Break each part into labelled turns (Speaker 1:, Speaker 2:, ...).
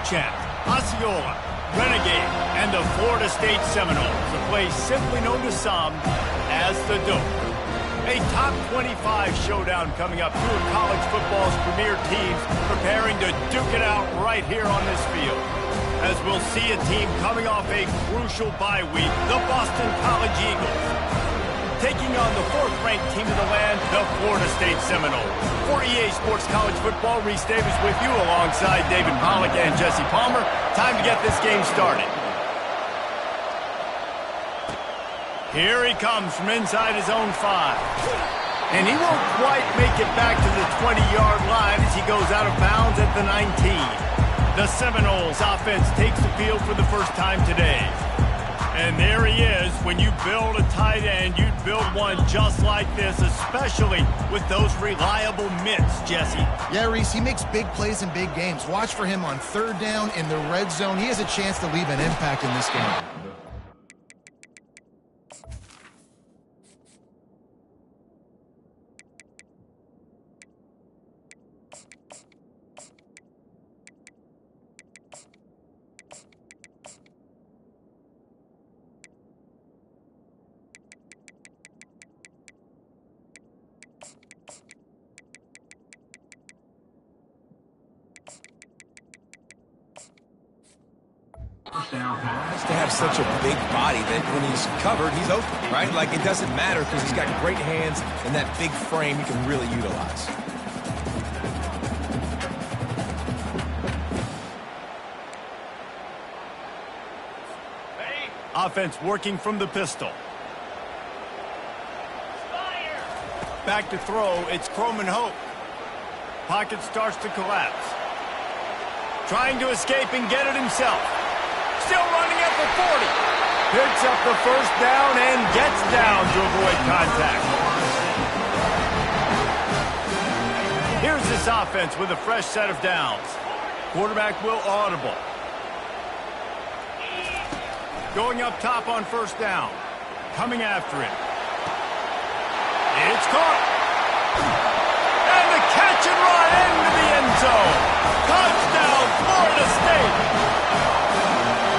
Speaker 1: Champ, Osceola, Renegade, and the Florida State Seminoles, a place simply known to some as the Dope. A top 25 showdown coming up, two of college football's premier teams preparing to duke it out right here on this field. As we'll see a team coming off a crucial bye week, the Boston College Eagles, taking on the fourth-ranked team of the land, the Florida State Seminoles. For EA Sports College Football, Reese Davis with you alongside David Pollack and Jesse Palmer. Time to get this game started. Here he comes from inside his own 5. And he won't quite make it back to the 20-yard line as he goes out of bounds at the 19. The Seminoles offense takes the field for the first time today. And there he is. When you build a tight end, you'd build one just like this, especially with those reliable mitts, Jesse.
Speaker 2: Yeah, Reese, he makes big plays in big games. Watch for him on third down in the red zone. He has a chance to leave an impact in this game.
Speaker 3: Has to have such a big body that when he's covered, he's open, right? Like, it doesn't matter because he's got great hands and that big frame he can really utilize.
Speaker 1: Offense working from the pistol. Back to throw, it's Croman Hope. Pocket starts to collapse. Trying to escape and get it himself. Still running at the 40. Picks up the first down and gets down to avoid contact. Here's this offense with a fresh set of downs. Quarterback will audible. Going up top on first down. Coming after it. It's caught. And the catch and run into the end zone. Touchdown, Florida State.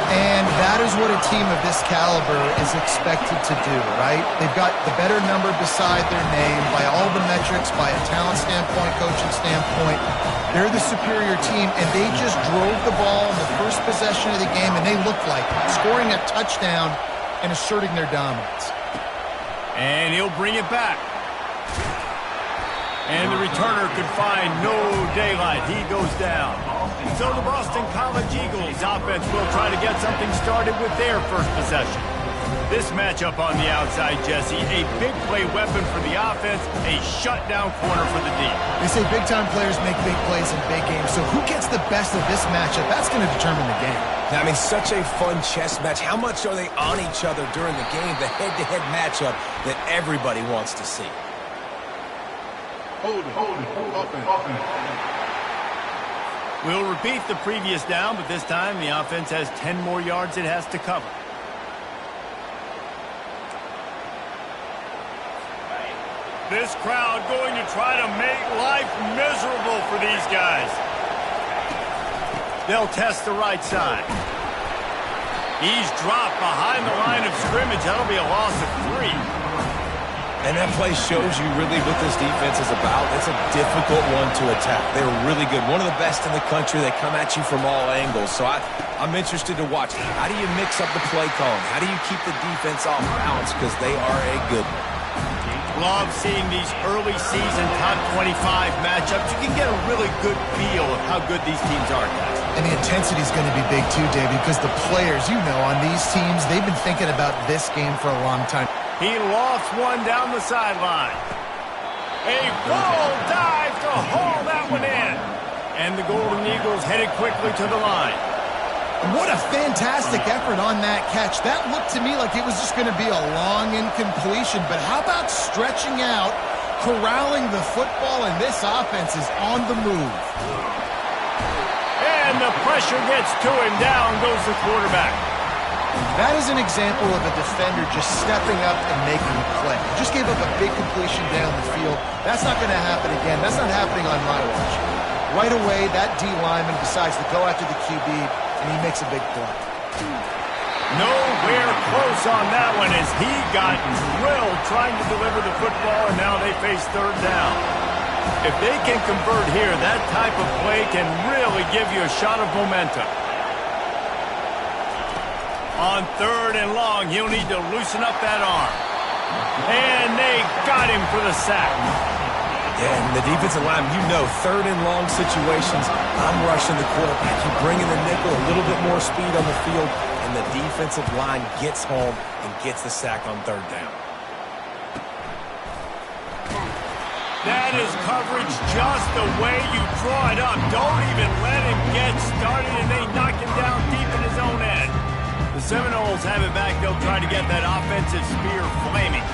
Speaker 2: And that is what a team of this caliber is expected to do, right? They've got the better number beside their name by all the metrics, by a talent standpoint, coaching standpoint. They're the superior team, and they just drove the ball in the first possession of the game, and they looked like it, scoring a touchdown and asserting their dominance.
Speaker 1: And he'll bring it back. And the returner could find no daylight. He goes down. So the Boston College Eagles offense will try to get something started with their first possession. This matchup on the outside, Jesse, a big play weapon for the offense, a shutdown corner for the D.
Speaker 2: They say big-time players make big plays in big games, so who gets the best of this matchup? That's going to determine the game.
Speaker 3: I mean, such a fun chess match. How much are they on each other during the game, the head-to-head matchup that everybody wants to see?
Speaker 4: Hold it.
Speaker 1: We'll repeat the previous down, but this time the offense has 10 more yards it has to cover. This crowd going to try to make life miserable for these guys. They'll test the right side. He's dropped behind the line of scrimmage. That'll be a loss of 3.
Speaker 3: And that play shows you really what this defense is about. It's a difficult one to attack. They're really good. One of the best in the country. They come at you from all angles. So I'm interested to watch. How do you mix up the play calling? How do you keep the defense off balance? Because they are a good one.
Speaker 1: Love seeing these early season top 25 matchups. You can get a really good feel of how good these teams are, guys.
Speaker 2: And the intensity is going to be big too, David, because the players, you know, on these teams, they've been thinking about this game for a long time.
Speaker 1: He lofts one down the sideline. A full dive to haul that one in. And the Golden Eagles headed quickly to the line.
Speaker 2: What a fantastic effort on that catch. That looked to me like it was just going to be a long incompletion. But how about stretching out, corralling the football, and this offense is on the move.
Speaker 1: And the pressure gets to him. Down goes the quarterback.
Speaker 2: That is an example of a defender just stepping up and making a play. Just gave up a big completion down the field. That's not going to happen again. That's not happening on my watch. Right away, that D lineman decides to go after the QB, and he makes a big play.
Speaker 1: Nowhere close on that one as he got drilled trying to deliver the football, and now they face third down. If they can convert here, that type of play can really give you a shot of momentum. On third and long, he'll need to loosen up that arm. And they got him for the sack.
Speaker 3: Yeah, and the defensive line, you know, third and long situations, I'm rushing the quarterback. You bring in the nickel, a little bit more speed on the field, and the defensive line gets home and gets the sack on third down.
Speaker 1: That is coverage just the way you draw it up. Don't even let him get started, and they knock him down deep in his own end. The Seminoles have it back. They'll try to get that offensive spear flaming.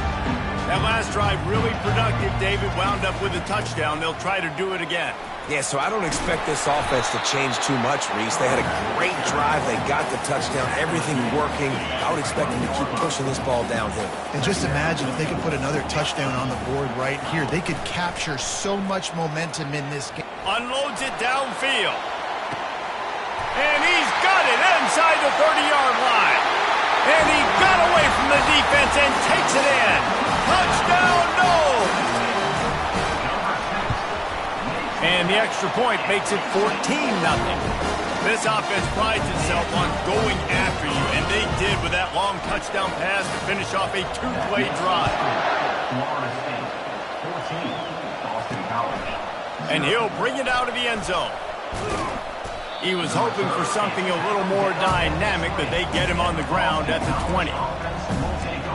Speaker 1: That last drive really productive. David wound up with a touchdown. They'll try to do it again.
Speaker 3: Yeah, so I don't expect this offense to change too much, Reese. They had a great drive. They got the touchdown. Everything working. I would expect them to keep pushing this ball downhill.
Speaker 2: And just imagine if they could put another touchdown on the board right here. They could capture so much momentum in this game.
Speaker 1: Unloads it downfield. And he's got it inside the 30-yard line. And he got away from the defense and takes it in. Touchdown, no! And the extra point makes it 14-0. This offense prides itself on going after you, and they did with that long touchdown pass to finish off a two-play drive. And he'll bring it out of the end zone. He was hoping for something a little more dynamic, but they get him on the ground at the 20.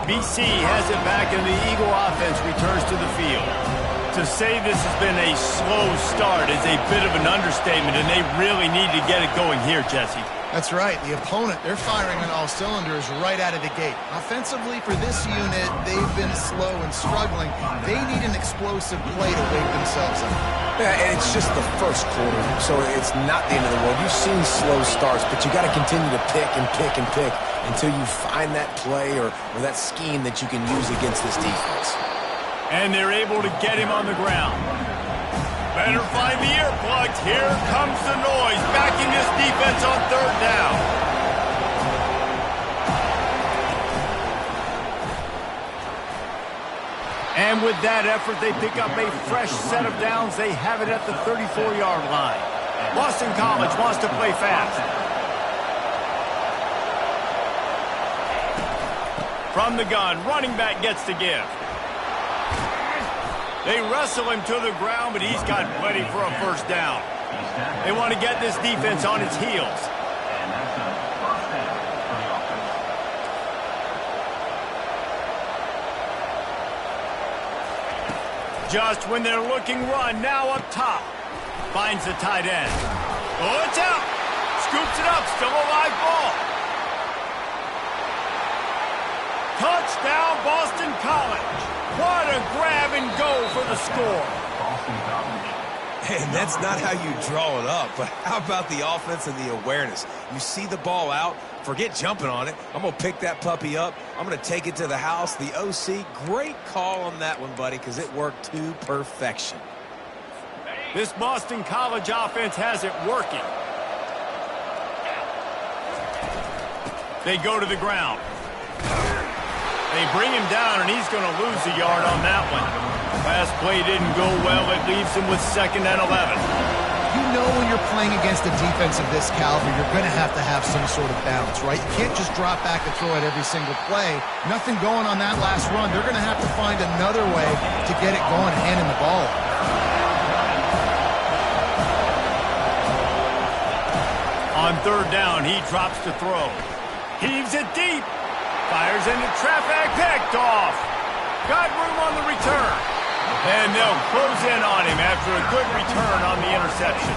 Speaker 1: BC has it back, and the Eagle offense returns to the field. To say this has been a slow start is a bit of an understatement, and they really need to get it going here, Jesse.
Speaker 2: That's right. The opponent, they're firing on all cylinders right out of the gate. Offensively, for this unit, they've been slow and struggling. They need an explosive play to wake themselves up.
Speaker 3: Yeah, and it's just the first quarter, so it's not the end of the world. You've seen slow starts, but you got to continue to pick and pick and pick until you find that play or that scheme that you can use against this defense.
Speaker 1: And they're able to get him on the ground. Better find the earplugs. Here comes the noise, backing this defense on third down. And with that effort, they pick up a fresh set of downs. They have it at the 34-yard line. Boston College wants to play fast. From the gun, running back gets to give. They wrestle him to the ground, but he's got plenty for a first down. They want to get this defense on its heels. Just when they're looking run, now up top. Finds the tight end. Oh, it's out. Scoops it up, still a live ball. Touchdown, Boston College. What a grab and go for the score.
Speaker 3: And that's not how you draw it up, but how about the offense and the awareness? You see the ball out, forget jumping on it. I'm going to pick that puppy up. I'm going to take it to the house. The OC, great call on that one, buddy, because it worked to perfection.
Speaker 1: This Boston College offense has it working. They go to the ground. They bring him down, and he's going to lose a yard on that one. Last play didn't go well. It leaves him with 2nd and 11.
Speaker 2: You know when you're playing against a defense of this caliber, you're going to have some sort of balance, right? You can't just drop back and throw it every single play. Nothing going on that last run. They're going to have to find another way to get it going and handing the ball.
Speaker 1: On third down, he drops to throw. Heaves it deep. Fires into traffic, picked off. Got room on the return. And they'll close in on him after a good return on the interception.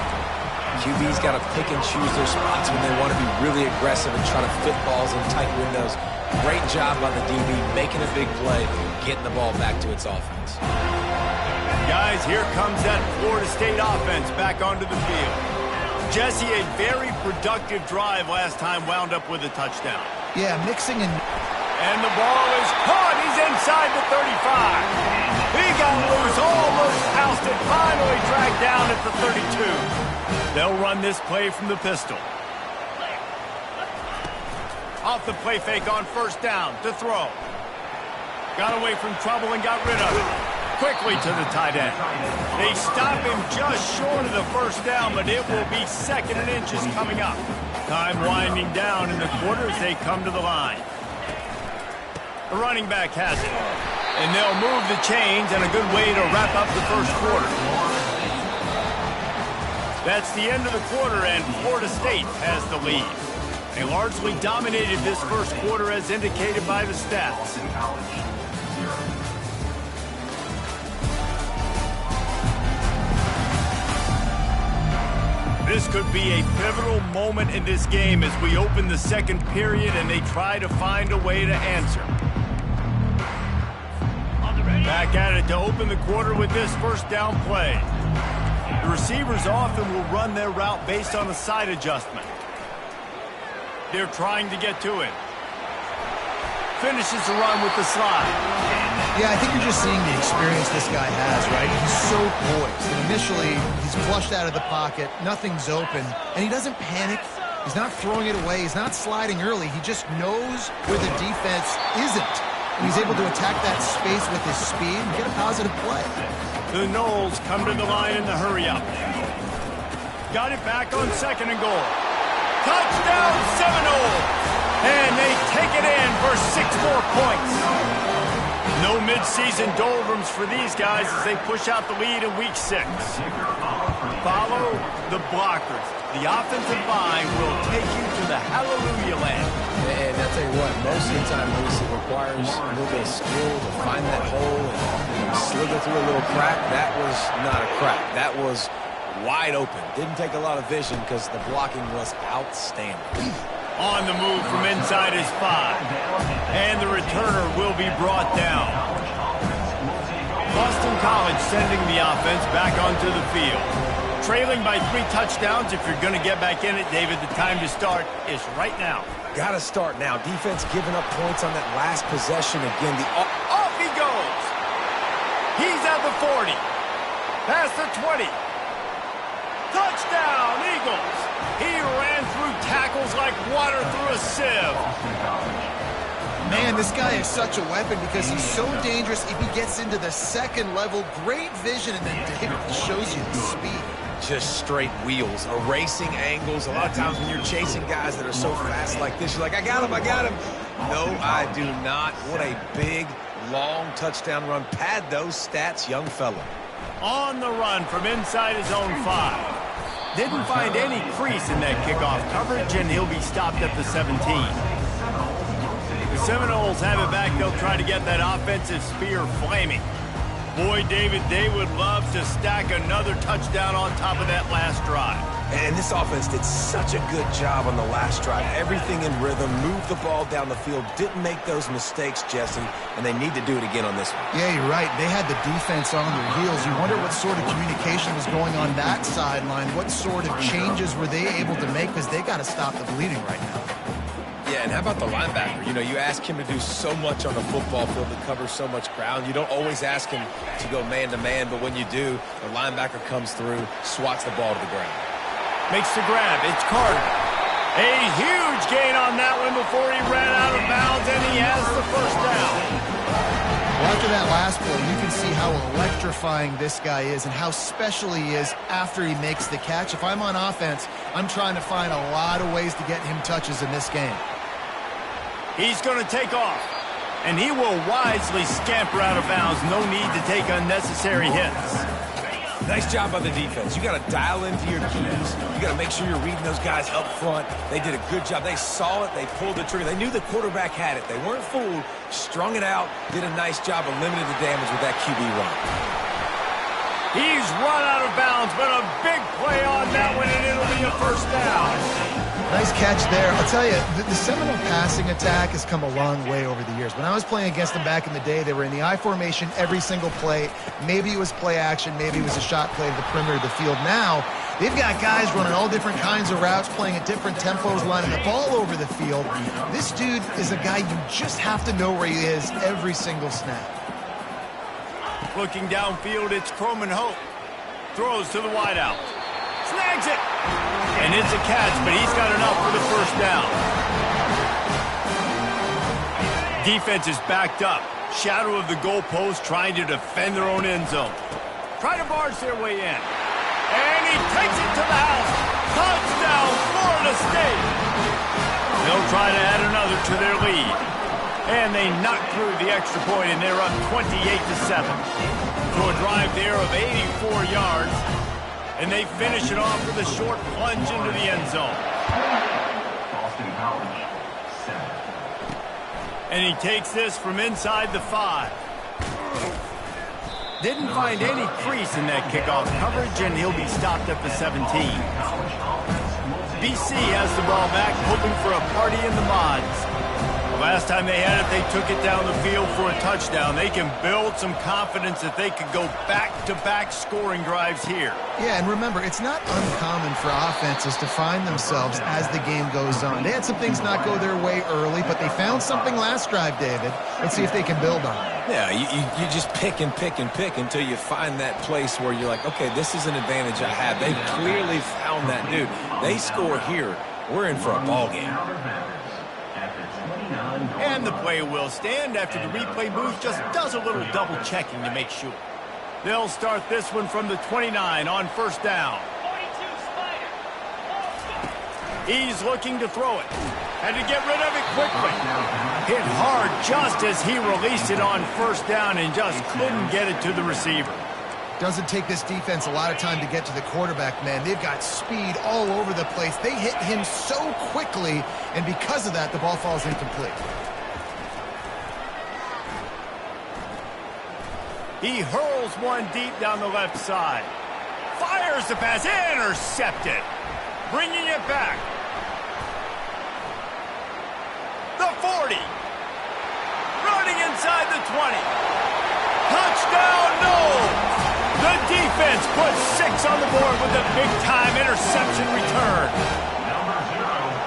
Speaker 3: QB's got to pick and choose their spots when they want to be really aggressive and try to fit balls in tight windows. Great job by the DB, making a big play, getting the ball back to its offense.
Speaker 1: Guys, here comes that Florida State offense back onto the field. Jesse, a very productive drive last time, wound up with a touchdown.
Speaker 2: Yeah, mixing and...
Speaker 1: And the ball is caught. He's inside the 35. He got loose, almost house missed it. Finally dragged down at the 32. They'll run this play from the pistol. Off the play fake on first down to throw. Got away from trouble and got rid of it. Quickly to the tight end. They stop him just short of the first down, but it will be 2nd and inches coming up. Time winding down in the quarter as they come to the line. The running back has it. And they'll move the chains, and a good way to wrap up the first quarter. That's the end of the quarter, and Florida State has the lead. They largely dominated this first quarter as indicated by the stats. This could be a pivotal moment in this game as we open the second period and they try to find a way to answer. Back at it to open the quarter with this first down play. The receivers often will run their route based on a side adjustment. They're trying to get to it. Finishes the run with the slide.
Speaker 2: Yeah, I think you're just seeing the experience this guy has, right? He's so poised. And initially, he's flushed out of the pocket. Nothing's open. And he doesn't panic. He's not throwing it away. He's not sliding early. He just knows where the defense isn't. And he's able to attack that space with his speed and get a positive play.
Speaker 1: The Noles come to the line in the hurry-up. Got it back on 2nd and goal. Touchdown Seminole! And they take it in for 6 more points. No midseason doldrums for these guys as they push out the lead in week 6. Follow the blockers. The offensive line will take you to the hallelujah land.
Speaker 3: And I'll tell you what, most of the time, Luis, it requires a little bit of skill to find that hole and slither through a little crack. That was not a crack. That was wide open. Didn't take a lot of vision because the blocking was outstanding.
Speaker 1: On the move from inside his 5. And the returner will be brought down. Boston College sending the offense back onto the field. Trailing by 3 touchdowns. If you're going to get back in it, David, the time to start is right now.
Speaker 3: Got to start now. Defense giving up points on that last possession again.
Speaker 1: Off he goes. He's at the 40. Past the 20. Touchdown, Eagles. He ran through tackles like water through a sieve.
Speaker 2: Man, this guy is such a weapon because he's so dangerous if he gets into the second level. Great vision, and then David shows you the speed.
Speaker 3: Just straight wheels, erasing angles. A lot of times when you're chasing guys that are so fast like this, you're like, I got him, I got him. No, I do not. What a big, long touchdown run. Pad those stats, young fella.
Speaker 1: On the run from inside his own 5. Didn't find any crease in that kickoff coverage, and he'll be stopped at the 17. The Seminoles have it back. They'll try to get that offensive spear flaming. Boy, David, they would love to stack another touchdown on top of that last drive.
Speaker 3: And this offense did such a good job on the last drive. Everything in rhythm, moved the ball down the field, didn't make those mistakes, Jesse, and they need to do it again on this one.
Speaker 2: Yeah, you're right. They had the defense on their heels. You wonder what sort of communication was going on that sideline. What sort of changes were they able to make because they got to stop the bleeding right now.
Speaker 3: Yeah, and how about the linebacker? You know, you ask him to do so much on the football field to cover so much ground. You don't always ask him to go man-to-man, but when you do, the linebacker comes through, swats the ball to the ground.
Speaker 1: Makes the grab. It's Carter. A huge gain on that one before he ran out of bounds, and he has the first down.
Speaker 2: Well, after that last play, you can see how electrifying this guy is and how special he is after he makes the catch. If I'm on offense, I'm trying to find a lot of ways to get him touches in this game.
Speaker 1: He's going to take off, and he will wisely scamper out of bounds. No need to take unnecessary hits.
Speaker 3: Nice job by the defense. You got to dial into your keys. You got to make sure you're reading those guys up front. They did a good job. They saw it. They pulled the trigger. They knew the quarterback had it. They weren't fooled. Strung it out. Did a nice job of limiting the damage with that QB run.
Speaker 1: He's run out of bounds, but a big play on that one, and it'll be a first down.
Speaker 2: Nice catch there. I'll tell you, the Seminole passing attack has come a long way over the years. When I was playing against them back in the day, they were in the I formation every single play. Maybe it was play action. Maybe it was a shot play to the perimeter of the field. Now, they've got guys running all different kinds of routes, playing at different tempos, lining the ball over the field. This dude is a guy you just have to know where he is every single snap.
Speaker 1: Looking downfield, it's Croman Hope. Throws to the wideout. Snags it. And it's a catch, but he's got enough for the first down. Defense is backed up. Shadow of the goalpost, trying to defend their own end zone. Try to barge their way in. And he takes it to the house. Touchdown, Florida State. They'll try to add another to their lead. And they knock through the extra point, and they're up 28-7. To a drive there of 84 yards. And they finish it off with a short plunge into the end zone.
Speaker 4: Boston College, 7.
Speaker 1: And he takes this from inside the 5. Didn't find any crease in that kickoff coverage, and he'll be stopped at the 17. BC has the ball back, hoping for a party in the mods. The last time they had it, they took it down the field for a touchdown. They can build some confidence that they could go back-to-back scoring drives here.
Speaker 2: Yeah, and remember, it's not uncommon for offenses to find themselves as the game goes on. They had some things not go their way early, but they found something last drive, David. Let's see if they can build on it.
Speaker 3: Yeah, you just pick and pick and pick until you find that place where you're like, okay, this is an advantage I have. They clearly found that, dude. They score here. We're in for a ball game.
Speaker 1: And the play will stand after the replay booth just does a little double checking to make sure. They'll start this one from the 29 on first down. He's looking to throw it. Had to get rid of it quickly. Hit hard just as he released it on first down and just couldn't get it to the receiver.
Speaker 2: Doesn't take this defense a lot of time to get to the quarterback, man. They've got speed all over the place. They hit him so quickly, and because of that, the ball falls incomplete.
Speaker 1: He hurls one deep down the left side. Fires the pass, intercepted. Bringing it back. The 40. Running inside the 20. Touchdown, no! The defense puts 6 on the board with a big-time interception return.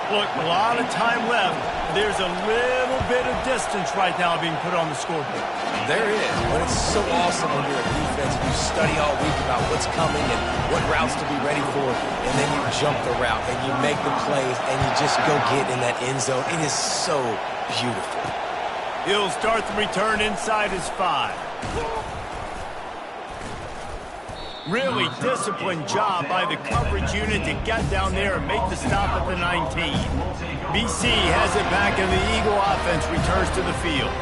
Speaker 1: Look, a lot of time left. There's a little bit of distance right now being put on the scoreboard.
Speaker 3: There is, but it's so awesome when you're a defense and you study all week about what's coming and what routes to be ready for, and then you jump the route and you make the plays and you just go get in that end zone. It is so beautiful.
Speaker 1: He'll start the return inside his 5. Really disciplined job by the coverage unit to get down there and make the stop at the 19. BC has it back and the Eagle offense returns to the field.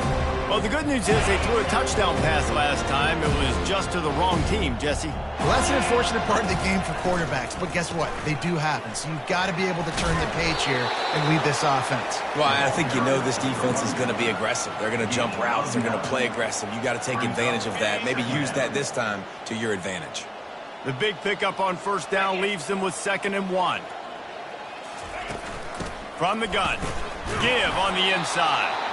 Speaker 1: Well, the good news is they threw a touchdown pass last time. It was just to the wrong team, Jesse.
Speaker 2: Well, that's an unfortunate part of the game for quarterbacks, but guess what? They do happen. So you've got to be able to turn the page here and lead this offense.
Speaker 3: Well, I think you know this defense is going to be aggressive. They're going to jump routes. They're going to play aggressive. You got to take advantage of that. Maybe use that this time to your advantage.
Speaker 1: The big pickup on first down leaves them with 2nd and 1. From the gun. Give on the inside.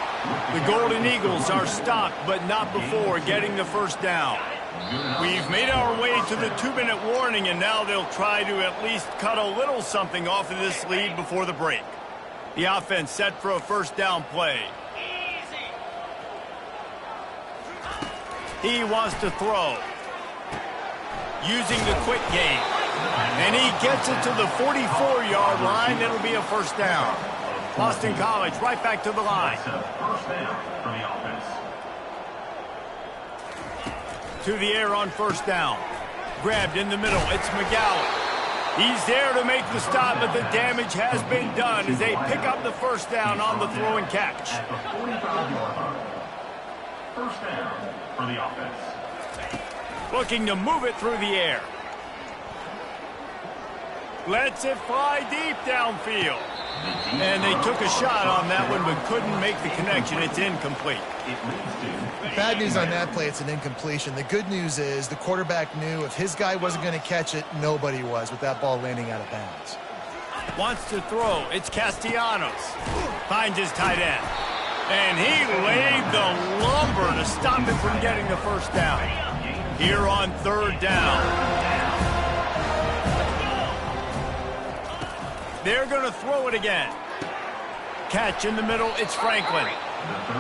Speaker 1: The Golden Eagles are stopped, but not before getting the first down. We've made our way to the 2-minute warning, and now they'll try to at least cut a little something off of this lead before the break. The offense set for a first down play. He wants to throw. Using the quick game. And he gets it to the 44-yard line. It'll be a first down. Boston College right back to the line. To the air on first down. Grabbed in the middle. It's McGowan. He's there to make the stop, but the damage has been done as they pick up the first down on the throw and catch.
Speaker 4: First down for the offense.
Speaker 1: Looking to move it through the air. Lets it fly deep downfield. And they took a shot on that one, but couldn't make the connection. It's incomplete.
Speaker 2: Bad news on that play, it's an incompletion. The good news is the quarterback knew if his guy wasn't going to catch it, nobody was with that ball landing out of bounds.
Speaker 1: Wants to throw. It's Castellanos. Finds his tight end. And he laid the lumber to stop it from getting the first down. Here on third down. They're going to throw it again. Catch in the middle, it's Franklin.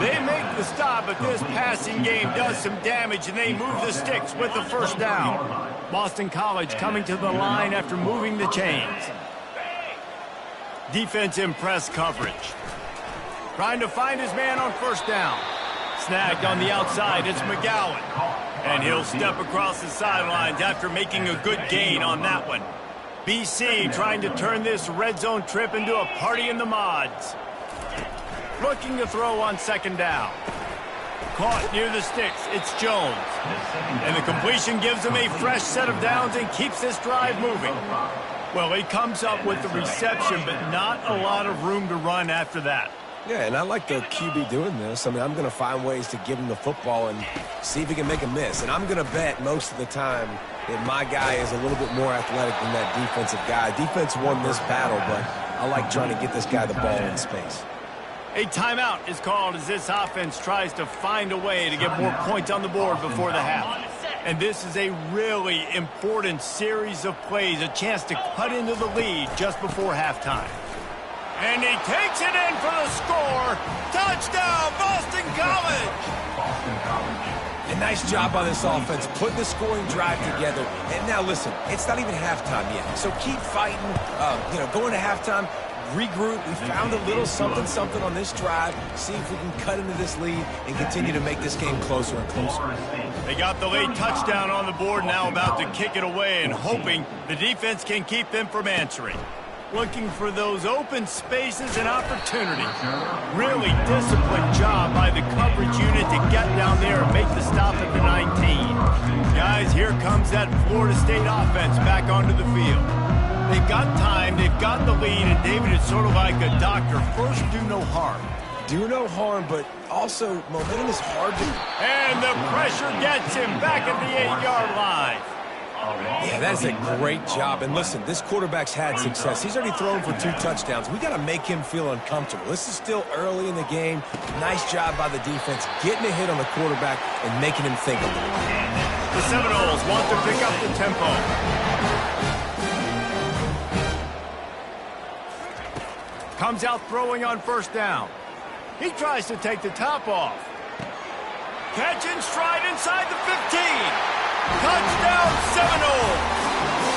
Speaker 1: They make the stop, but this passing game does some damage, and they move the sticks with the first down. Boston College coming to the line after moving the chains. Defense in press coverage. Trying to find his man on first down. Snagged on the outside, it's McGowan. And he'll step across the sidelines after making a good gain on that one. BC trying to turn this red zone trip into a party in the mods. Looking to throw on second down. Caught near the sticks, it's Jones. And the completion gives him a fresh set of downs and keeps this drive moving. Well, he comes up with the reception, but not a lot of room to run after that.
Speaker 3: Yeah, and I like the QB doing this. I mean, I'm going to find ways to give him the football and see if he can make a miss. And I'm going to bet most of the time that my guy is a little bit more athletic than that defensive guy. Defense won this battle, but I like trying to get this guy the ball in space.
Speaker 1: A timeout is called as this offense tries to find a way to get more points on the board before the half. And this is a really important series of plays, a chance to cut into the lead just before halftime. And he takes it in for the score. Touchdown, Boston College!
Speaker 4: Boston College.
Speaker 3: A nice job by this offense, putting the scoring drive together. And now listen, it's not even halftime yet. So keep fighting, going to halftime. Regroup. We found a little something on this drive. See if we can cut into this lead and continue to make this game closer and closer.
Speaker 1: They got the late touchdown on the board, now about to kick it away and hoping the defense can keep them from answering. Looking for those open spaces and opportunities. Really disciplined job by the coverage unit to get down there and make the stop at the 19. Guys, here comes that Florida State offense back onto the field. They've got time, they've got the lead, and David is sort of like a doctor. First, do no harm.
Speaker 3: Do no harm, but also momentum is hard to...
Speaker 1: And the pressure gets him back at the 8-yard line.
Speaker 3: Yeah, that's a great job. And listen, this quarterback's had success. He's already thrown for 2 touchdowns. We got to make him feel uncomfortable. This is still early in the game. Nice job by the defense, getting a hit on the quarterback and making him think a little.
Speaker 1: The Seminoles want to pick up the tempo. Comes out throwing on first down. He tries to take the top off. Catch in stride inside the 15. Touchdown Seminoles.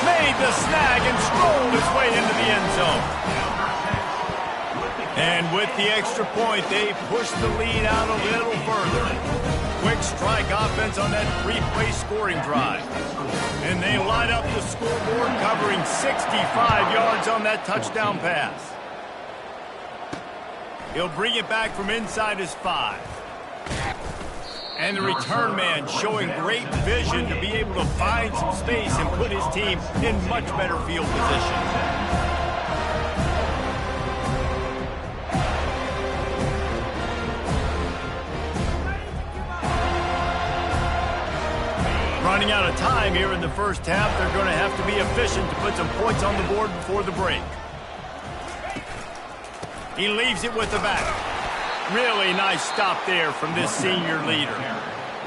Speaker 1: Made the snag and strolled his way into the end zone. And with the extra point, they push the lead out a little further. Quick strike offense on that 3-play scoring drive. And they line up the scoreboard covering 65 yards on that touchdown pass. He'll bring it back from inside his 5. And the return man showing great vision to be able to find some space and put his team in much better field position. Running out of time here in the first half, they're going to have to be efficient to put some points on the board before the break. He leaves it with the back. Really nice stop there from this senior leader.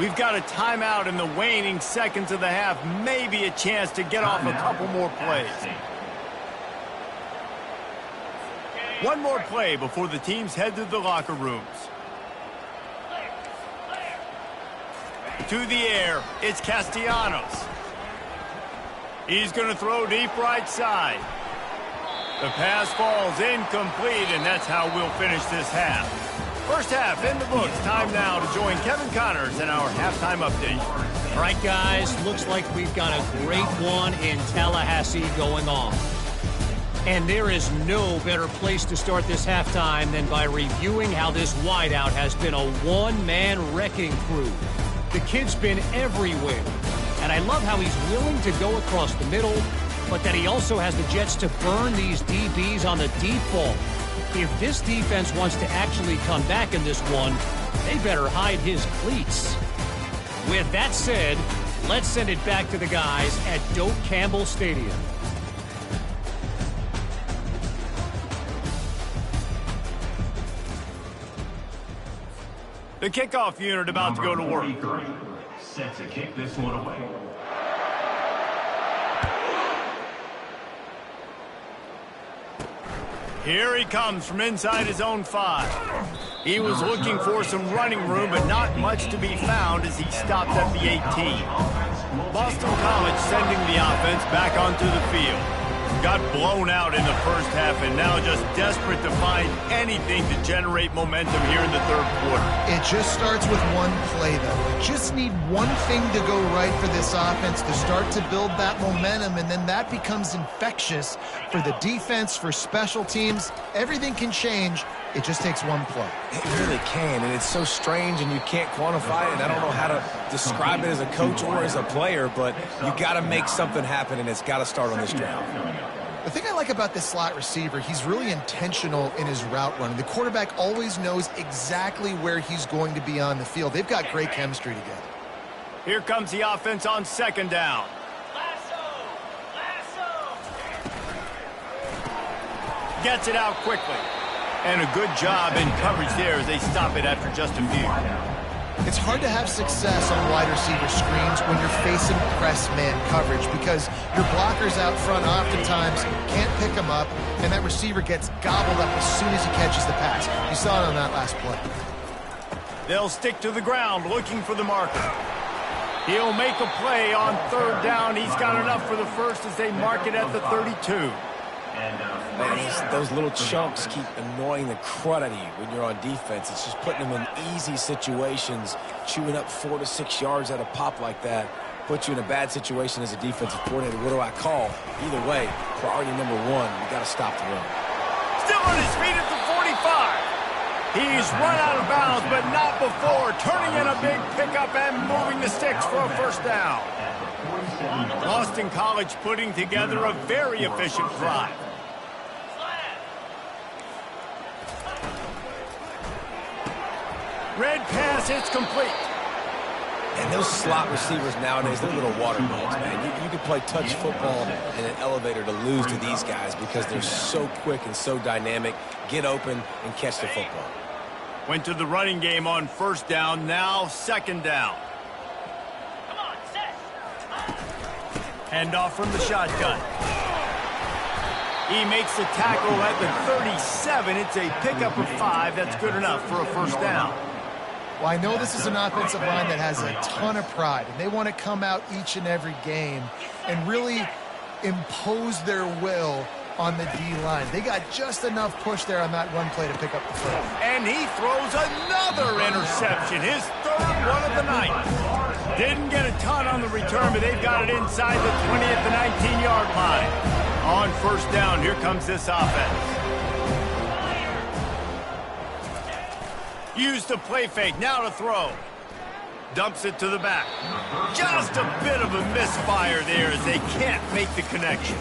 Speaker 1: We've got a timeout in the waning seconds of the half. Maybe a chance to get off a couple more plays. One more play before the teams head to the locker rooms. To the air, it's Castellanos. He's going to throw deep right side. The pass falls incomplete, and that's how we'll finish this half. First half in the books. Time now to join Kevin Connors in our halftime update.
Speaker 5: All right, guys, looks like we've got a great one in Tallahassee going on. And there is no better place to start this halftime than by reviewing how this wideout has been a one-man wrecking crew. The kid's been everywhere, and I love how he's willing to go across the middle, but that he also has the jets to burn these DBs on the deep ball. If this defense wants to actually come back in this one, they better hide his cleats. With that said, let's send it back to the guys at Doak Campbell Stadium.
Speaker 1: The kickoff unit about to go to work.
Speaker 4: Set to kick this one away.
Speaker 1: Here he comes from inside his own 5. He was looking for some running room, but not much to be found as he stopped at the 18. Boston College sending the offense back onto the field. Got blown out in the first half and now just desperate to find anything to generate momentum here in the third quarter.
Speaker 2: It just starts with one play, though. Just need one thing to go right for this offense to start to build that momentum, and then that becomes infectious for the defense, for special teams. Everything can change. It just takes one play.
Speaker 3: It really can, and it's so strange, and you can't quantify it, and I don't know how to describe it as a coach or as a player, but you got to make something happen, and it's got to start on this drive.
Speaker 2: The thing I like about this slot receiver, he's really intentional in his route running. The quarterback always knows exactly where he's going to be on the field. They've got great chemistry together.
Speaker 1: Here comes the offense on second down. Gets it out quickly. And a good job in coverage there as they stop it after just a few.
Speaker 2: It's hard to have success on wide receiver screens when you're facing press man coverage because your blockers out front oftentimes can't pick them up, and that receiver gets gobbled up as soon as he catches the pass. You saw it on that last play.
Speaker 1: They'll stick to the ground looking for the marker. He'll make a play on third down. He's got enough for the first as they mark it at the 32.
Speaker 3: Man, those little chunks keep annoying the crud out of you when you're on defense. It's just putting them in easy situations, chewing up 4 to 6 yards at a pop like that. Put you in a bad situation as a defensive coordinator. What do I call? Either way, priority number one, you got to stop the run.
Speaker 1: Still on his feet at the 45. He's run out of bounds, but not before. Turning in a big pickup and moving the sticks for a first down. Boston College putting together a very efficient drive. Red pass, it's complete.
Speaker 3: And those slot receivers nowadays, they're little watermelons, man. You can play touch football in an elevator to lose to these guys because they're so quick and so dynamic. Get open and catch the football.
Speaker 1: Went to the running game on first down, now second down. Handoff from the shotgun. He makes the tackle at the 37. It's a pickup of 5. That's good enough for a first down.
Speaker 2: Well, I know this is an offensive line that has a ton of pride, and they want to come out each and every game and really impose their will on the D-line. They got just enough push there on that one play to pick up the first.
Speaker 1: And he throws another interception, his third one of the night. Didn't get a ton on the return, but they've got it inside the 20 at the 19-yard line. On first down, here comes this offense. Used the play fake, now to throw. Dumps it to the back. Just a bit of a misfire there as they can't make the connection.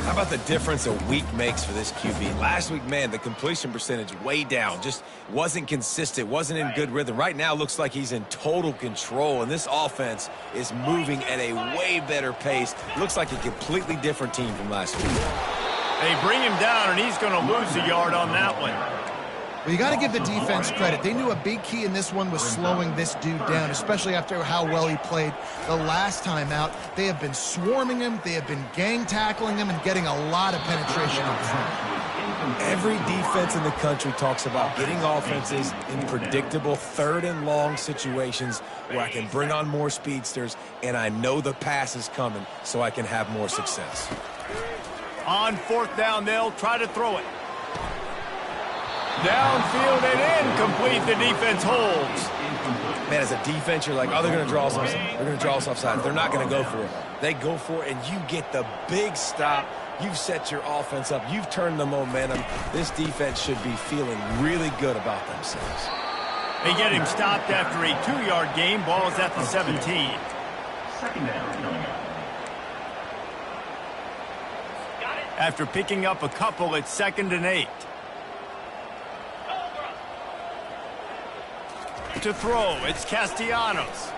Speaker 3: How about the difference a week makes for this QB? Last week, man, the completion percentage way down. Just wasn't consistent, wasn't in good rhythm. Right now, looks like he's in total control, and this offense is moving at a way better pace. Looks like a completely different team from last week.
Speaker 1: They bring him down, and he's going to lose a yard on that one.
Speaker 2: Well, you got to give the defense credit. They knew a big key in this one was slowing this dude down, especially after how well he played the last time out. They have been swarming him. They have been gang tackling him and getting a lot of penetration up front.
Speaker 3: Every defense in the country talks about getting offenses in predictable third and long situations where I can bring on more speedsters and I know the pass is coming so I can have more success.
Speaker 1: On fourth down, they'll try to throw it. Downfield and incomplete. The defense holds.
Speaker 3: Man, as a defense, you're like, oh, they're going to draw us offside. They're going to draw us offside. They're not going to go for it. They go for it, and you get the big stop. You've set your offense up. You've turned the momentum. This defense should be feeling really good about themselves.
Speaker 1: They get him stopped after a 2-yard gain. Ball is at the 17.
Speaker 4: Second down.
Speaker 1: After picking up a couple, it's 2nd and 8. To throw, it's Castellanos.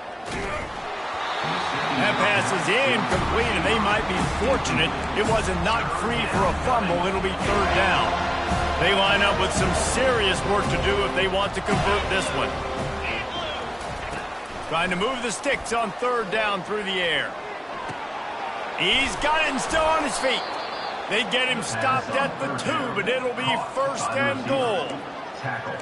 Speaker 1: That pass is incomplete, and they might be fortunate it wasn't knocked free for a fumble. It'll be third down. They line up with some serious work to do if they want to convert this one. Trying to move the sticks on third down through the air. He's got it and still on his feet. They get him stopped at the 2, but it'll be first and goal.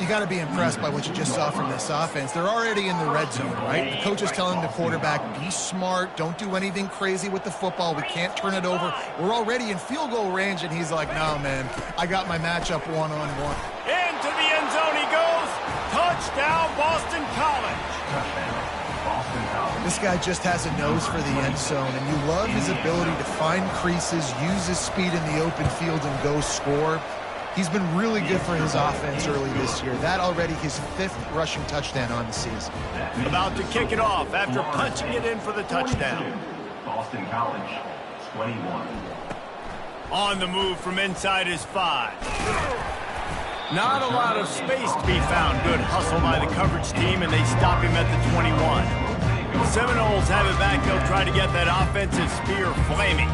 Speaker 2: You got to be impressed by what you just saw from this offense. They're already in the red zone, right? The coach is telling the quarterback, be smart, don't do anything crazy with the football. We can't turn it over. We're already in field goal range, and he's like, no, man, I got my matchup one-on-one.
Speaker 1: Into the end zone he goes. Touchdown, Boston College.
Speaker 2: This guy just has a nose for the end zone, and you love his ability to find creases, use his speed in the open field, and go score. He's been really good for his offense early this year. That already his 5th rushing touchdown on the season.
Speaker 1: About to kick it off after punching it in for the touchdown.
Speaker 4: Boston College, 21.
Speaker 1: On the move from inside his 5. Not a lot of space to be found. Good hustle by the coverage team, and they stop him at the 21. The Seminoles have it back. They'll try to get that offensive spear flaming.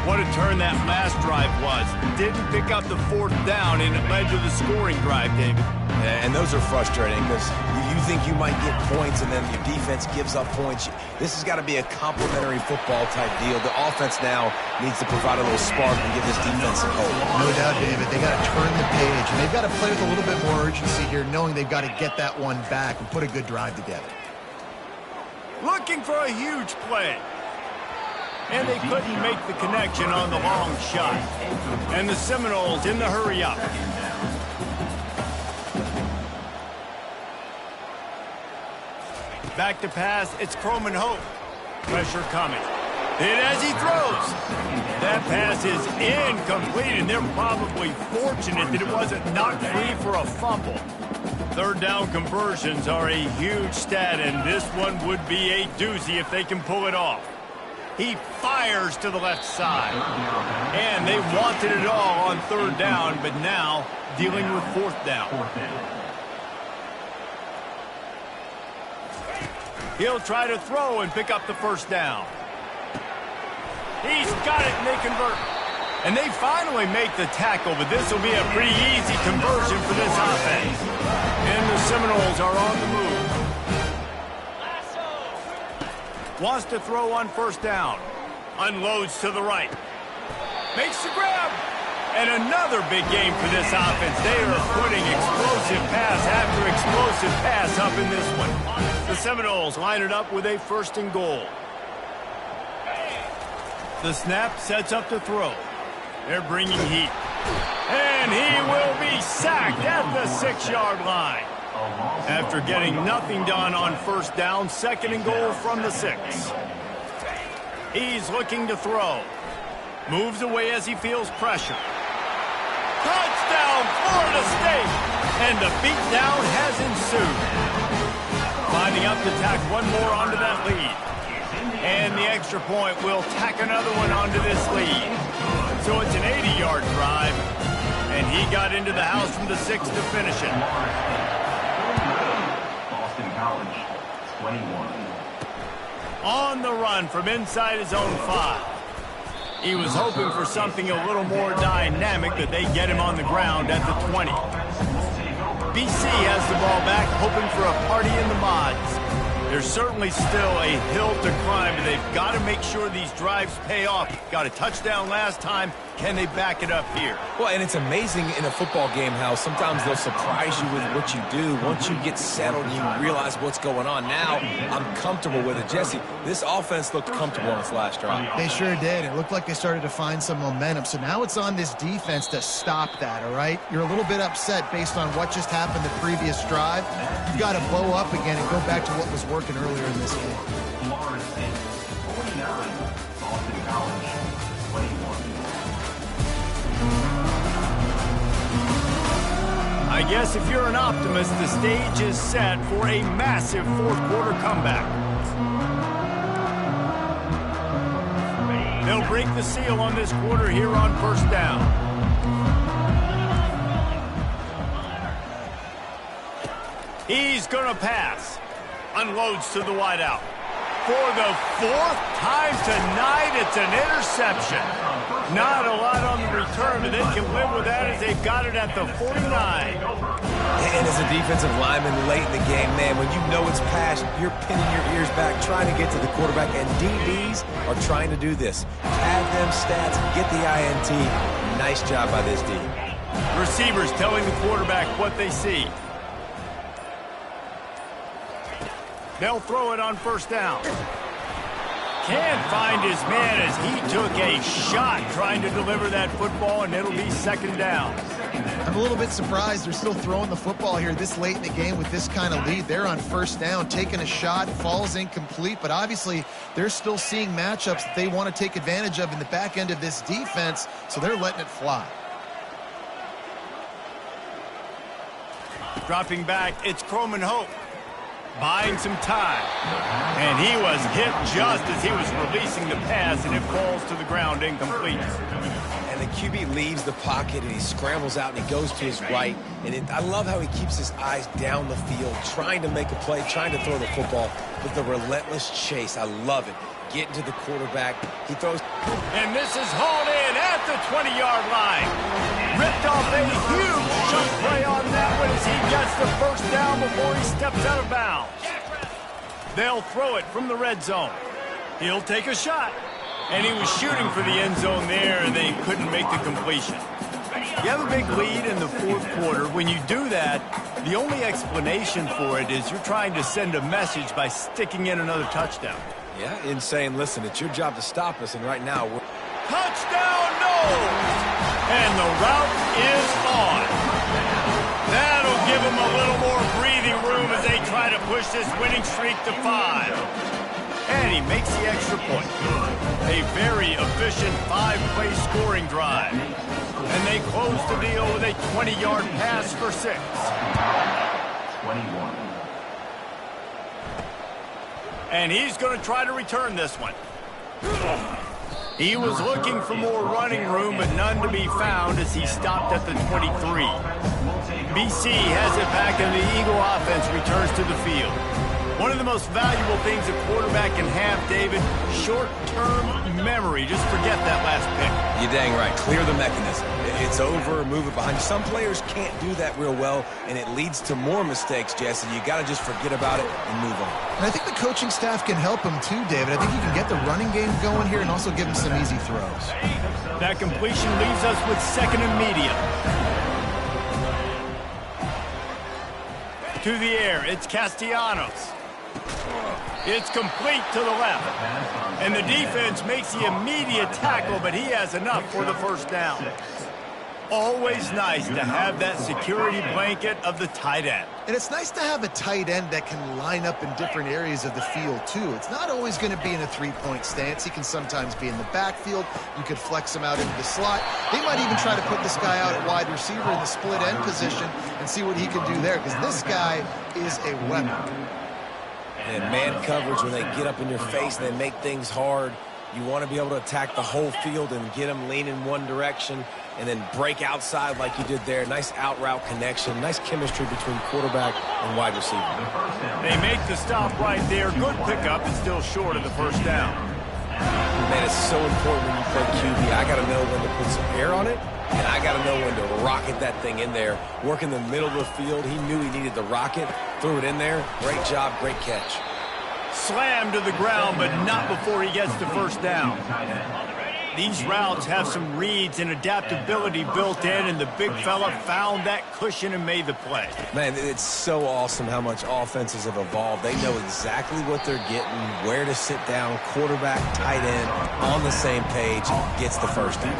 Speaker 1: What a turn that last drive was. Didn't pick up the 4th down, and it led to the scoring drive, David.
Speaker 3: Yeah, and those are frustrating because you think you might get points and then your defense gives up points. This has got to be a complementary football type deal. The offense now needs to provide a little spark and give this defense some hope.
Speaker 2: No doubt, David. They got to turn the page, and they've got to play with a little bit more urgency here, knowing they've got to get that one back and put a good drive together.
Speaker 1: Looking for a huge play. And they couldn't make the connection on the long shot. And the Seminoles in the hurry up. Back to pass, it's Croman Hope. Pressure coming. Hit as he throws. That pass is incomplete, and they're probably fortunate that it wasn't knocked free for a fumble. 3rd down conversions are a huge stat, and this one would be a doozy if they can pull it off. He fires to the left side. And they wanted it all on 3rd down, but now dealing with 4th down. He'll try to throw and pick up the 1st down. He's got it, and they convert. And they finally make the tackle, but this will be a pretty easy conversion for this offense. And the Seminoles are on the move. Wants to throw on 1st down. Unloads to the right. Makes the grab. And another big game for this offense. They are putting explosive pass after explosive pass up in this one. The Seminoles line it up with a 1st and goal. The snap sets up the throw. They're bringing heat. And he will be sacked at the 6-yard line. After getting nothing done on 1st down, 2nd and goal from the 6. He's looking to throw. Moves away as he feels pressure. Touchdown, Florida State! And the beatdown has ensued. Lining up to tack one more onto that lead. And the extra point will tack another one onto this lead. So it's an 80-yard drive. And he got into the house from the 6 to finish it.
Speaker 4: Boston College, 21.
Speaker 1: On the run from inside his own 5. He was hoping for something a little more dynamic, but they get him on the ground at the 20. BC has the ball back, hoping for a party in the mods. There's certainly still a hill to climb, but they've got to make sure these drives pay off. Got a touchdown last time. Can they back it up here?
Speaker 3: Well, and it's amazing in a football game how sometimes they'll surprise you with what you do. Once you get settled and you realize what's going on, now I'm comfortable with it. Jesse, this offense looked comfortable on its last drive.
Speaker 2: They sure did. It looked like they started to find some momentum. So now it's on this defense to stop that, all right? You're a little bit upset based on what just happened the previous drive. You've got to blow up again and go back to what was working earlier in this game.
Speaker 4: Florida State, 49. Boston College, 21.
Speaker 1: I guess if you're an optimist, the stage is set for a massive 4th quarter comeback. They'll break the seal on this quarter here on 1st down. He's going to pass. Unloads to the wideout. For the 4th time tonight, it's an interception. Not a lot on the return, but they can live with that as they've got it at the 49.
Speaker 3: And as a defensive lineman late in the game, man, when you know it's past, you're pinning your ears back, trying to get to the quarterback, and DBs are trying to do this. Tag them them stats, get the INT. Nice job by this D.
Speaker 1: Receivers telling the quarterback what they see. They'll throw it on first down. Can't find his man as he took a shot trying to deliver that football, and it'll be second down.
Speaker 2: I'm a little bit surprised they're still throwing the football here this late in the game with this kind of lead. They're on first down, taking a shot, falls incomplete, but obviously they're still seeing matchups that they want to take advantage of in the back end of this defense, so they're letting it fly.
Speaker 1: Dropping back, it's Croman Hope. Buying some time. And he was hit just as he was releasing the pass, and it falls to the ground incomplete.
Speaker 3: And the QB leaves the pocket, and he scrambles out, and he goes to his right. And I love how he keeps his eyes down the field, trying to make a play, trying to throw the football with the relentless chase. I love it. Getting to the quarterback. He throws.
Speaker 1: And this is hauled in at the 20-yard line. Ripped off a huge jump play on that one as he gets the first down before he steps out of bounds. They'll throw it from the red zone. He'll take a shot. And he was shooting for the end zone there, and they couldn't make the completion. You have a big lead in the fourth quarter. When you do that, the only explanation for it is you're trying to send a message by sticking in another touchdown.
Speaker 3: Yeah, in saying, listen, it's your job to stop us, and right now we're...
Speaker 1: Touchdown, no! And the route is on. That'll give them a little more breathing room as they try to push this winning streak to 5. And he makes the extra point. A very efficient 5-play scoring drive. And they close the deal with a 20-yard pass for 6.
Speaker 4: 21.
Speaker 1: And he's going to try to return this one. He was looking for more running room, but none to be found as he stopped at the 23. BC has it back, and the Eagle offense returns to the field. One of the most valuable things a quarterback can have, David, short-term memory. Just forget that last pick.
Speaker 3: You're dang right. Clear the mechanism. It's over, move it behind you. Some players can't do that real well, and it leads to more mistakes, Jesse. You got to just forget about it and move on.
Speaker 2: And I think the coaching staff can help him too, David. I think you can get the running game going here and also give him some easy throws.
Speaker 1: That completion leaves us with second and medium. To the air, it's Castellanos. It's complete to the left. And the defense makes the immediate tackle, but he has enough for the first down. Always nice to have that security blanket of the tight end.
Speaker 2: And it's nice to have a tight end that can line up in different areas of the field, too. It's not always going to be in a three-point stance. He can sometimes be in the backfield. You could flex him out into the slot. They might even try to put this guy out at wide receiver in the split end position and see what he can do there, because this guy is a weapon.
Speaker 3: And man coverage, when they get up in your face and they make things hard, you want to be able to attack the whole field and get them leaning one direction and then break outside like you did there. Nice out route connection, nice chemistry between quarterback and wide receiver.
Speaker 1: They make the stop right there. Good pickup, and still short of the first down.
Speaker 3: Man, it's so important when you play QB. I got to know when to put some air on it, and I got to know when to rocket that thing in there. Work in the middle of the field. He knew he needed the rocket, threw it in there. Great job, great catch.
Speaker 1: Slammed to the ground, but not before he gets the first down. These routes have some reads and adaptability built in, and the big fella found that cushion and made the play.
Speaker 3: Man, it's so awesome how much offenses have evolved. They know exactly what they're getting, where to sit down, quarterback, tight end, on the same page, gets the first down.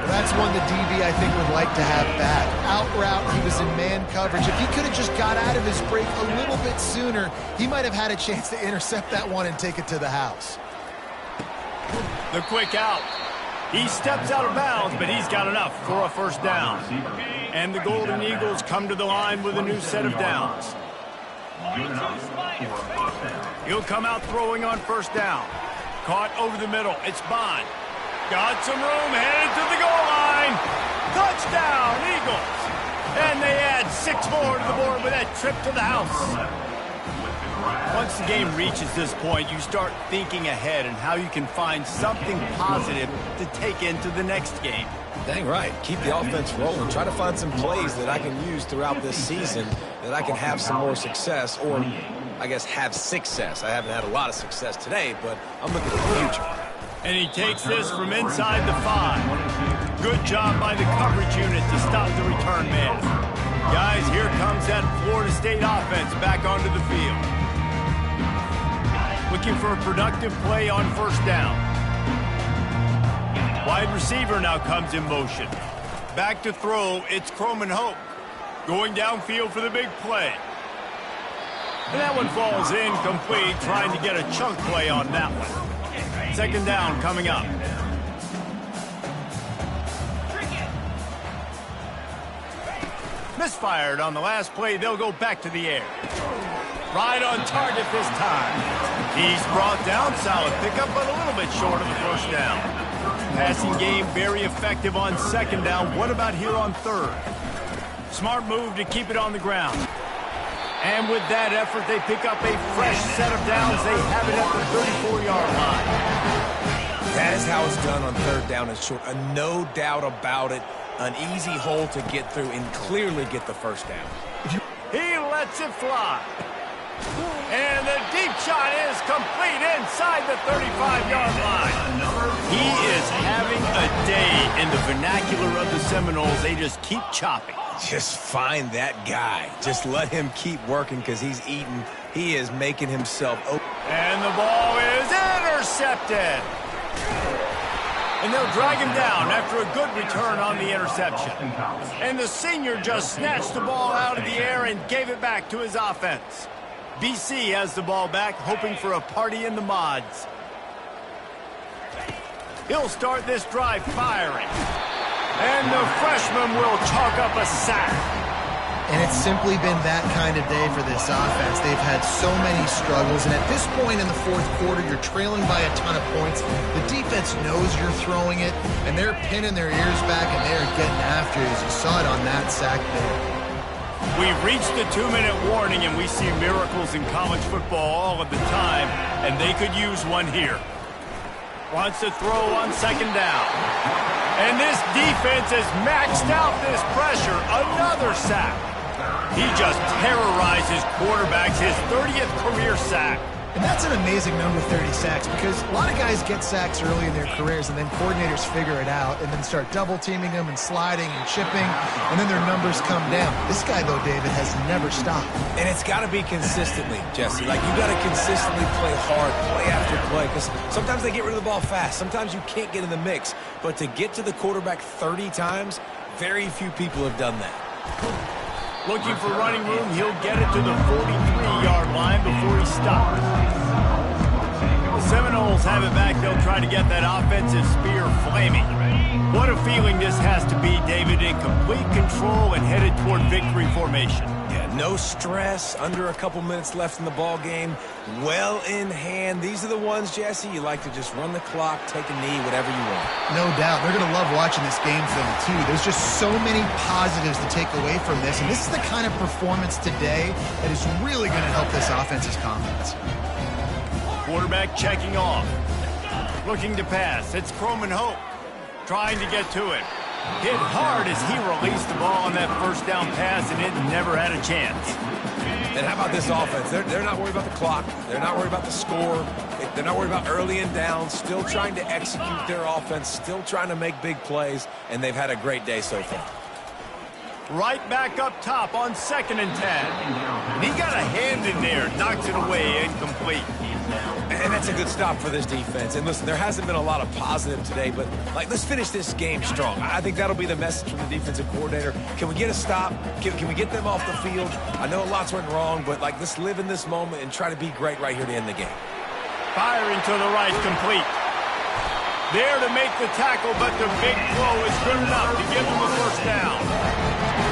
Speaker 2: Well, that's one the DB, I think, would like to have back. Out route, he was in man coverage. If he could have just got out of his break a little bit sooner, he might have had a chance to intercept that one and take it to the house.
Speaker 1: The quick out. He steps out of bounds, but he's got enough for a first down. And the Golden Eagles come to the line with a new set of downs. He'll come out throwing on first down. Caught over the middle. It's Bond. Got some room, headed to the goal line. Touchdown, Eagles. And they add 6 more to the board with that trip to the house. Once the game reaches this point, you start thinking ahead and how you can find something positive to take into the next game.
Speaker 3: Dang right. Keep the offense rolling. Try to find some plays that I can use throughout this season that I can have some more success, or I guess have success. I haven't had a lot of success today, but I'm looking at the future.
Speaker 1: And he takes this from inside the 5. Good job by the coverage unit to stop the return man. Guys, here comes that Florida State offense back onto the field. Looking for a productive play on first down. Wide receiver now comes in motion. Back to throw, it's Croman Hope. Going downfield for the big play. And that one falls incomplete, trying to get a chunk play on that one. Second down coming up. Misfired on the last play. They'll go back to the air. Right on target this time. He's brought down. Solid pickup, but a little bit short of the first down. Passing game very effective on second down. What about here on third? Smart move to keep it on the ground. And with that effort, they pick up a fresh set of downs. They have it at the 34-yard line.
Speaker 3: That is how it's done on third down and short. No doubt about it. An easy hole to get through and clearly get the first down.
Speaker 1: He lets it fly. And the deep shot is complete inside the 35-yard line. He is having a day in the vernacular of the Seminoles. They just keep chopping.
Speaker 3: Just find that guy. Just let him keep working because he's eating. He is making himself open.
Speaker 1: And the ball is intercepted. And they'll drag him down after a good return on the interception. And the senior just snatched the ball out of the air and gave it back to his offense. BC has the ball back, hoping for a party in the mods. He'll start this drive firing. And the freshman will chalk up a sack.
Speaker 2: And it's simply been that kind of day for this offense. They've had so many struggles, and at this point in the fourth quarter, you're trailing by a ton of points. The defense knows you're throwing it, and they're pinning their ears back, and they're getting after it, as you saw it on that sack there.
Speaker 1: We've reached the 2-minute warning, and we see miracles in college football all of the time, and they could use one here. Wants to throw on second down. And this defense has maxed out this pressure. Another sack. He just terrorizes quarterbacks, his 30th career sack.
Speaker 2: And that's an amazing number, 30 sacks, because a lot of guys get sacks early in their careers, and then coordinators figure it out and then start double-teaming them and sliding and chipping, and then their numbers come down. This guy, though, David, has never stopped.
Speaker 3: And it's got to be consistently, Jesse. Like, you got to consistently play hard, play after play, because sometimes they get rid of the ball fast. Sometimes you can't get in the mix. But to get to the quarterback 30 times, very few people have done that.
Speaker 1: Looking for running room, he'll get it to the 43-yard line before he stops. The Seminoles have it back. They'll try to get that offensive spear flaming. What a feeling this has to be, David, in complete control and headed toward victory formation.
Speaker 3: Yeah, no stress, under a couple minutes left in the ball game, well in hand. These are the ones, Jesse, you like to just run the clock, take a knee, whatever you want.
Speaker 2: No doubt. They're going to love watching this game film, too. There's just so many positives to take away from this, and this is the kind of performance today that is really going to help this offense's confidence.
Speaker 1: Quarterback checking off. Looking to pass. It's Croman Hope trying to get to it. Hit hard as he released the ball on that first down pass, and it never had a chance.
Speaker 3: And how about this offense? They're not worried about the clock. They're not worried about the score. They're not worried about early and down. Still trying to execute their offense. Still trying to make big plays, and they've had a great day so far.
Speaker 1: Right back up top on 2nd and 10. And he got a hand in there, knocks it away, incomplete.
Speaker 3: And that's a good stop for this defense. And listen, there hasn't been a lot of positive today, but let's finish this game strong. I think that'll be the message from the defensive coordinator. Can we get a stop? Can we get them off the field? I know lots went wrong, but let's live in this moment and try to be great right here to end the game.
Speaker 1: Firing to the right, complete. There to make the tackle, but the big throw is good enough to give them a first down.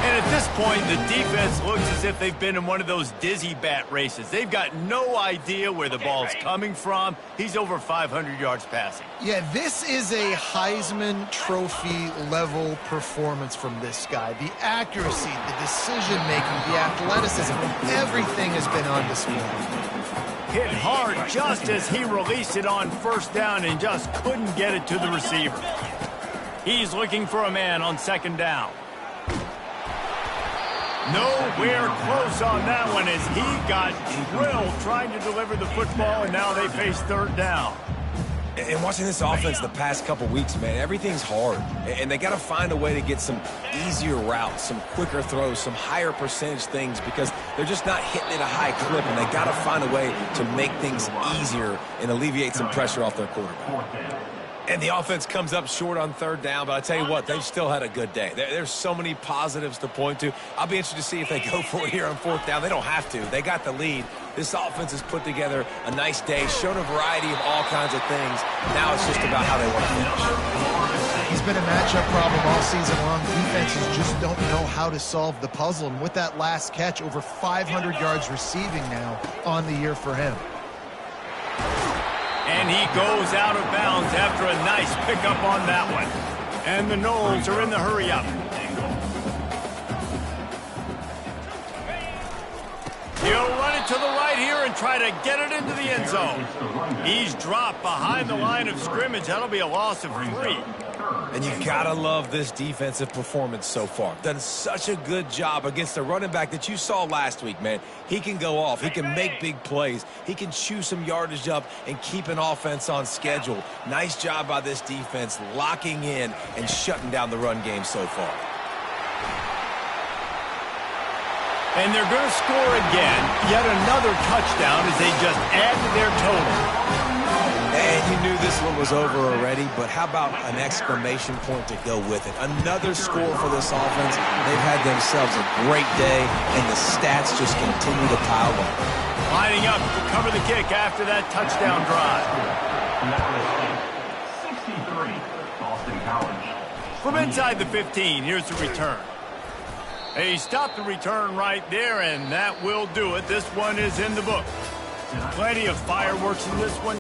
Speaker 1: And at this point, the defense looks as if they've been in one of those dizzy bat races. They've got no idea where the ball's coming from. He's over 500 yards passing.
Speaker 2: Yeah, this is a Heisman Trophy level performance from this guy. The accuracy, the decision-making, the athleticism, everything has been on display.
Speaker 1: Hit hard just as he released it on first down and just couldn't get it to the receiver. He's looking for a man on 2nd down. Nowhere close on that one as he got drilled trying to deliver the football, and now they face 3rd down.
Speaker 3: And watching this offense the past couple weeks, man, everything's hard. And they got to find a way to get some easier routes, some quicker throws, some higher percentage things because they're just not hitting at a high clip. And they got to find a way to make things easier and alleviate some pressure off their quarterback. And the offense comes up short on third down, but I tell you what, they've still had a good day. There's so many positives to point to. I'll be interested to see if they go for it here on fourth down. They don't have to. They got the lead. This offense has put together a nice day, shown a variety of all kinds of things. Now it's just about how they want to finish.
Speaker 2: He's been a matchup problem all season long. Defenses just don't know how to solve the puzzle. And with that last catch, over 500 yards receiving now on the year for him.
Speaker 1: And he goes out of bounds after a nice pickup on that one. And the Noles are in the hurry-up. He'll run it to the right here and try to get it into the end zone. He's dropped behind the line of scrimmage. That'll be a loss of 3.
Speaker 3: And you've got to love this defensive performance so far. Done such a good job against the running back that you saw last week, man. He can go off. He can make big plays. He can chew some yardage up and keep an offense on schedule. Nice job by this defense locking in and shutting down the run game so far.
Speaker 1: And they're going to score again. Yet another touchdown as they just add to their total.
Speaker 3: And you knew this one was over already, but how about an exclamation point to go with it? Another score for this offense. They've had themselves a great day, and the stats just continue to pile on.
Speaker 1: Lining up to cover the kick after that touchdown drive.
Speaker 4: 63, Boston College.
Speaker 1: From inside the 15, here's the return. He stopped the return right there, and that will do it. This one is in the book. Plenty of fireworks in this one.